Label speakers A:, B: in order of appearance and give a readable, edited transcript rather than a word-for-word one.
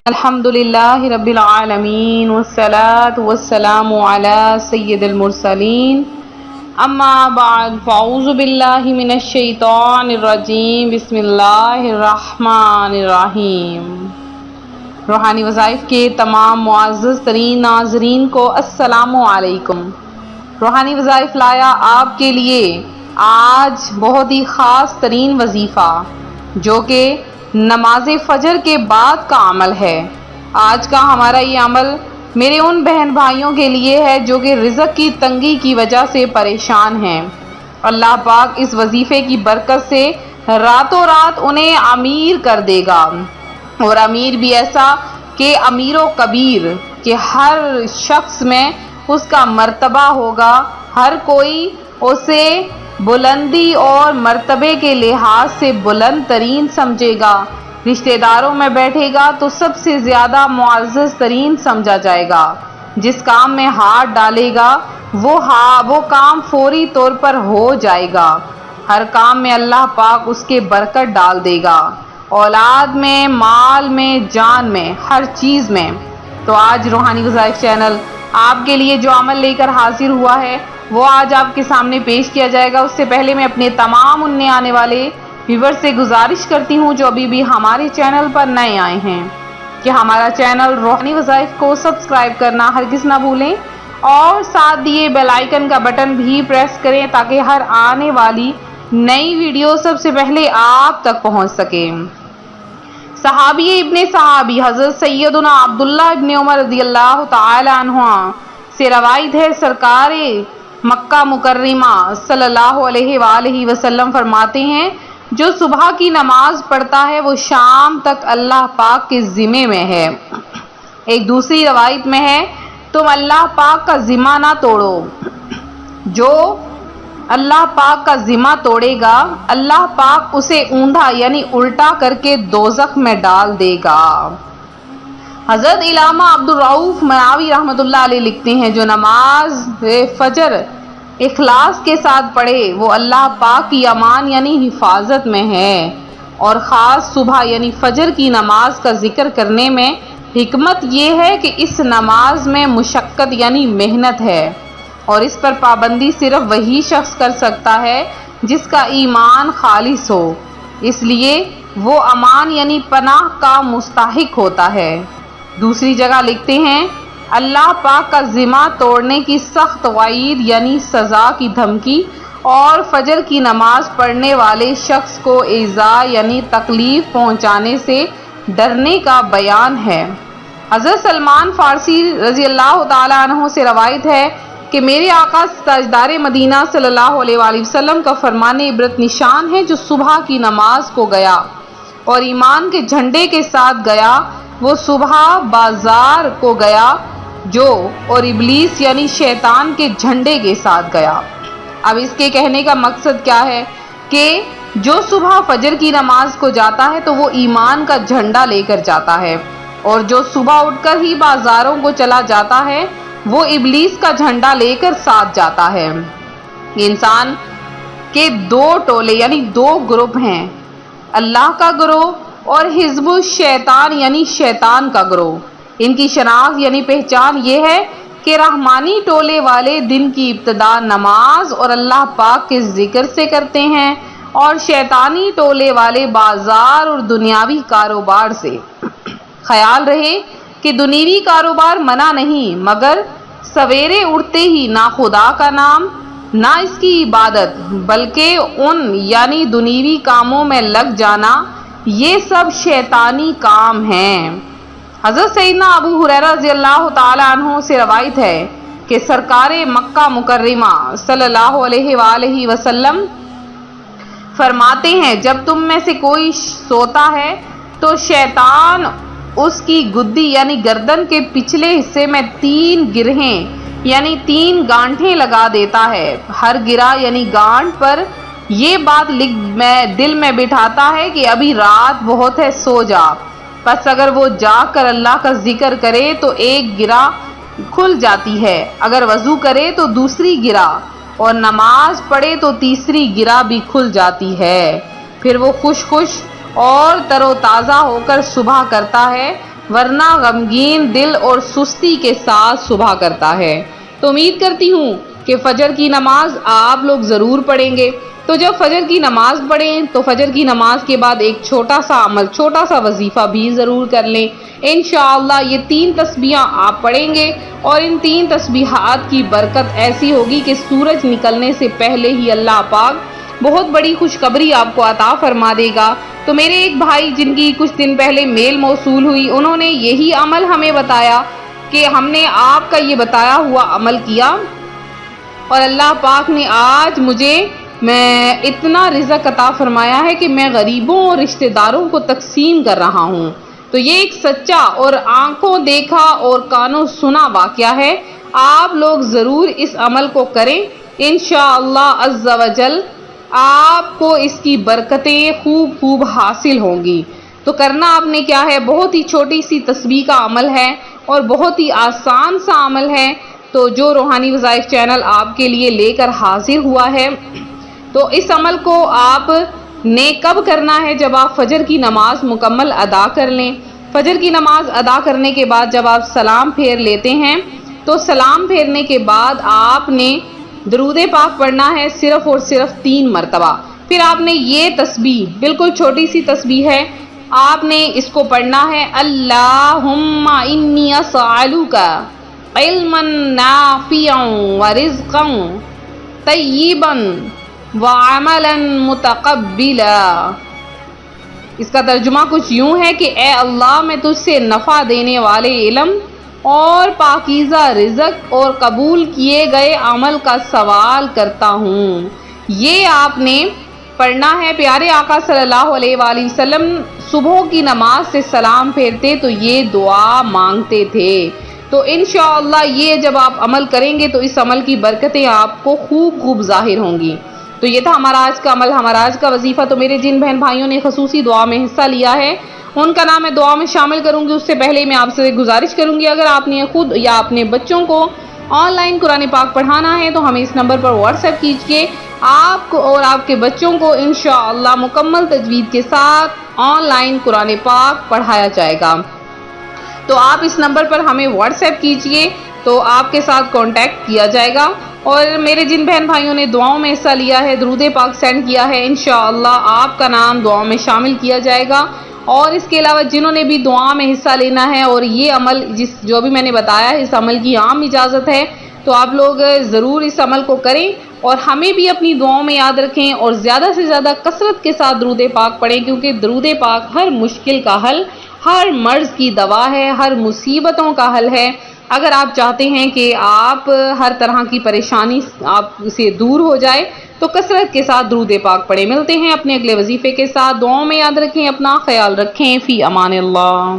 A: الحمدللہ رب العالمین والصلاة والسلام علی سید المرسلین اما بعد فاعوذ باللہ من الشیطان الرجیم بسم اللہ الرحمن الرحیم۔ روحانی وظائف کے تمام معزز ترین ناظرین کو السلام علیکم۔ روحانی وظائف لایا آپ کے لیے آج بہت ہی خاص ترین وظیفہ جو کہ نماز فجر کے بعد کا عمل ہے۔ آج کا ہمارا یہ عمل میرے ان بہن بھائیوں کے لیے ہے جو کہ رزق کی تنگی کی وجہ سے پریشان ہیں۔ اللہ پاک اس وظیفے کی برکت سے راتوں رات انہیں امیر کر دے گا، اور امیر بھی ایسا کہ امیر و کبیر، کہ ہر شخص میں اس کا مرتبہ ہوگا، ہر کوئی اسے بلندی اور مرتبے کے لحاظ سے بلند ترین سمجھے گا۔ رشتہ داروں میں بیٹھے گا تو سب سے زیادہ معزز ترین سمجھا جائے گا۔ جس کام میں ہاتھ ڈالے گا وہ کام فوری طور پر ہو جائے گا۔ ہر کام میں اللہ پاک اس کے برکت ڈال دے گا، اولاد میں، مال میں، جان میں، ہر چیز میں۔ تو آج روحانی وظائف چینل آپ کے لیے جو عمل لے کر حاضر ہوا ہے وہ آج آپ کے سامنے پیش کیا جائے گا۔ اس سے پہلے میں اپنے تمام نئے آنے والے ویور سے گزارش کرتی ہوں جو ابھی بھی ہمارے چینل پر نئے آئے ہیں کہ ہمارا چینل روحانی وظائف کو سبسکرائب کرنا ہرگز نہ بھولیں، اور ساتھ دیے بیل آئیکن کا بٹن بھی پریس کریں تاکہ ہر آنے والی نئی ویڈیو سب سے پہلے آپ تک پہنچ سکے۔ صحابی ابن صحابی حضرت سیدنا عبداللہ ابن عمر رضی اللہ تعالی عنہ سے روایت ہے، سرکار مکہ مکرمہ صلی اللہ علیہ وآلہ وسلم فرماتے ہیں، جو صبح کی نماز پڑھتا ہے وہ شام تک اللہ پاک کے ذمے میں ہے۔ ایک دوسری روایت میں ہے، تم اللہ پاک کا ذمہ نہ توڑو، جو اللہ پاک کا ذمہ توڑے گا اللہ پاک اسے اوندھا یعنی الٹا کر کے دوزخ میں ڈال دے گا۔ حضرت علامہ عبدالرؤف مناوی رحمۃ اللہ علیہ لکھتے ہیں، جو نماز فجر اخلاص کے ساتھ پڑھے وہ اللہ پاک کی امان یعنی حفاظت میں ہے۔ اور خاص صبح یعنی فجر کی نماز کا ذکر کرنے میں حکمت یہ ہے کہ اس نماز میں مشقت یعنی محنت ہے، اور اس پر پابندی صرف وہی شخص کر سکتا ہے جس کا ایمان خالص ہو، اس لیے وہ امان یعنی پناہ کا مستحق ہوتا ہے۔ دوسری جگہ لکھتے ہیں، اللہ پاک کا ذمہ توڑنے کی سخت وعید یعنی سزا کی دھمکی، اور فجر کی نماز پڑھنے والے شخص کو ایذا یعنی تکلیف پہنچانے سے ڈرنے کا بیان ہے۔ حضرت سلمان فارسی رضی اللہ تعالی عنہ سے روایت ہے کہ میرے آقا تاجدار مدینہ صلی اللہ علیہ وآلہ وسلم کا فرمان عبرت نشان ہے، جو صبح کی نماز کو گیا اور ایمان کے جھنڈے کے ساتھ گیا وہ صبح بازار کو گیا جو اور ابلیس یعنی شیطان کے جھنڈے کے ساتھ گیا۔ اب اس کے کہنے کا مقصد کیا ہے کہ جو صبح فجر کی نماز کو جاتا ہے تو وہ ایمان کا جھنڈا لے کر جاتا ہے، اور جو صبح اٹھ کر ہی بازاروں کو چلا جاتا ہے وہ ابلیس کا جھنڈا لے کر ساتھ جاتا ہے۔ انسان کے دو ٹولے یعنی دو گروپ ہیں، اللہ کا گروہ اور حزب الشیطان یعنی شیطان کا گروہ۔ ان کی شناخت یعنی پہچان یہ ہے کہ رحمانی ٹولے والے دن کی ابتدا نماز اور اللہ پاک کے ذکر سے کرتے ہیں، اور شیطانی ٹولے والے بازار اور دنیاوی کاروبار سے۔ خیال رہے کہ دنیوی کاروبار منع نہیں، مگر سویرے اٹھتے ہی نہ خدا کا نام نہ اس کی عبادت بلکہ ان یعنی دنیوی کاموں میں لگ جانا، یہ سب شیطانی کام ہیں۔ حضرت سیدنا ابو ہریرہ رضی اللہ تعالی عنہ سے روایت ہے کہ سرکار مکہ مکرمہ صلی اللہ علیہ وآلہ وسلم فرماتے ہیں، جب تم میں سے کوئی سوتا ہے تو شیطان اس کی گدی یعنی گردن کے پچھلے حصے میں 3 گرہیں یعنی 3 گانٹھیں لگا دیتا ہے۔ ہر گرہ یعنی گانٹھ پر یہ بات دل میں بٹھاتا ہے کہ ابھی رات بہت ہے، سو جا۔ پس اگر وہ جاگ کر اللہ کا ذکر کرے تو ایک گرہ کھل جاتی ہے، اگر وضو کرے تو دوسری گرہ، اور نماز پڑھے تو تیسری گرہ بھی کھل جاتی ہے۔ پھر وہ خوش اور تر و تازہ ہو کر صبح کرتا ہے ورنہ غمگین دل اور سستی کے ساتھ صبح کرتا ہے۔ تو امید کرتی ہوں کہ فجر کی نماز آپ لوگ ضرور پڑھیں گے۔ تو جب فجر کی نماز پڑھیں تو فجر کی نماز کے بعد ایک چھوٹا سا عمل، چھوٹا سا وظیفہ بھی ضرور کر لیں۔ انشاءاللہ یہ 3 تسبیحاں آپ پڑھیں گے اور ان 3 تسبیحات کی برکت ایسی ہوگی کہ سورج نکلنے سے پہلے ہی اللہ پاک بہت بڑی خوشخبری آپ کو عطا فرما دے گا۔ تو میرے ایک بھائی جن کی کچھ دن پہلے میل موصول ہوئی، انہوں نے یہی عمل ہمیں بتایا کہ ہم نے آپ کا یہ بتایا ہوا عمل کیا اور اللہ پاک نے آج مجھے اتنا رزق عطا فرمایا ہے کہ میں غریبوں اور رشتہ داروں کو تقسیم کر رہا ہوں۔ تو یہ ایک سچا اور آنکھوں دیکھا اور کانوں سنا واقعہ ہے۔ آپ لوگ ضرور اس عمل کو کریں، انشاءاللہ عز و جل آپ کو اس کی برکتیں خوب حاصل ہوں گی۔ تو کرنا آپ نے کیا ہے، بہت ہی چھوٹی سی تسبیح کا عمل ہے اور بہت ہی آسان سا عمل ہے۔ تو جو روحانی وظائف چینل آپ کے لیے لے کر حاضر ہوا ہے، تو اس عمل کو آپ نے کب کرنا ہے؟ جب آپ فجر کی نماز مکمل ادا کر لیں۔ فجر کی نماز ادا کرنے کے بعد جب آپ سلام پھیر لیتے ہیں تو سلام پھیرنے کے بعد آپ نے درود پاک پڑھنا ہے صرف اور صرف 3 مرتبہ۔ پھر آپ نے یہ تسبیح، بالکل چھوٹی سی تسبیح ہے، آپ نے اس کو پڑھنا ہے، اللہم انی اسألک علما نافعا ورزقا طیبا وعملا متقبلا۔ اس کا ترجمہ کچھ یوں ہے کہ اے اللہ، میں تجھ سے نفع دینے والے علم اور پاکیزہ رزق اور قبول کیے گئے عمل کا سوال کرتا ہوں۔ یہ آپ نے پڑھنا ہے۔ پیارے آقا صلی اللہ علیہ وآلہ وسلم صبح کی نماز سے سلام پھیرتے تو یہ دعا مانگتے تھے۔ تو انشاءاللہ یہ جب آپ عمل کریں گے تو اس عمل کی برکتیں آپ کو خوب ظاہر ہوں گی۔ تو یہ تھا ہمارا آج کا عمل، ہمارا آج کا وظیفہ۔ تو میرے جن بہن بھائیوں نے خصوصی دعا میں حصہ لیا ہے ان کا نام میں دعا میں شامل کروں گی، اس سے پہلے میں آپ سے گزارش کروں گی، اگر آپ نے خود یا اپنے بچوں کو آن لائن قرآن پاک پڑھانا ہے تو ہمیں اس نمبر پر واٹس ایپ کیجیے۔ آپ کو اور آپ کے بچوں کو انشاءاللہ مکمل تجوید کے ساتھ آن لائن قرآن پاک پڑھایا جائے گا۔ تو آپ اس نمبر پر ہمیں واٹس ایپ کیجیے تو آپ کے ساتھ کانٹیکٹ کیا جائے گا۔ اور میرے جن بہن بھائیوں نے دعاؤں میں حصہ لیا ہے، درود پاک سینڈ کیا ہے، انشاءاللہ آپ کا نام دعاؤں میں شامل کیا جائے گا۔ اور اس کے علاوہ جنہوں نے بھی دعا میں حصہ لینا ہے اور یہ عمل جو بھی میں نے بتایا ہے، اس عمل کی عام اجازت ہے، تو آپ لوگ ضرور اس عمل کو کریں اور ہمیں بھی اپنی دعاؤں میں یاد رکھیں اور زیادہ سے زیادہ کثرت کے ساتھ درود پاک پڑھیں، کیونکہ درود پاک ہر مشکل کا حل، ہر مرض کی دوا ہے، ہر مصیبتوں کا حل ہے۔ اگر آپ چاہتے ہیں کہ آپ ہر طرح کی پریشانی آپ سے دور ہو جائے تو کثرت کے ساتھ درود پاک پڑھیں۔ ملتے ہیں اپنے اگلے وظیفے کے ساتھ، دعاؤں میں یاد رکھیں، اپنا خیال رکھیں، فی امان اللہ۔